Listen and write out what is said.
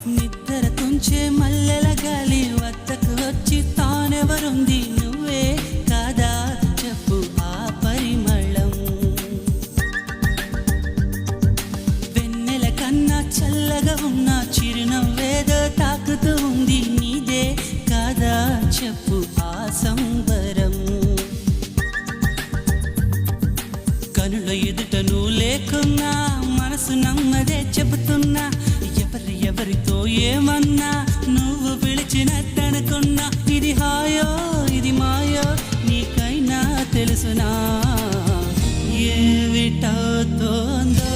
నిద్ర తుంచే మల్లెల గాలి వద్దకు వచ్చి తానెవరుంది నువ్వే కాదా చెప్పు ఆ పరిమళం. వెన్నెల కన్నా చల్లగా ఉన్న చిరునవ్వేదో తాకుతూ ఉంది నీదే కాదా చెప్పు ఆ సంబరం. కనుల ఎదుట నువ్వు లేకున్నా మనసు నమ్మదే చెబుతున్నా ఎవరితో ఏమన్నా నువ్వు పిలిచినట్టనుకున్నా. ఇది హాయో ఇది మాయో నీకైనా తెలుసునా ఏమిటవుతోందో.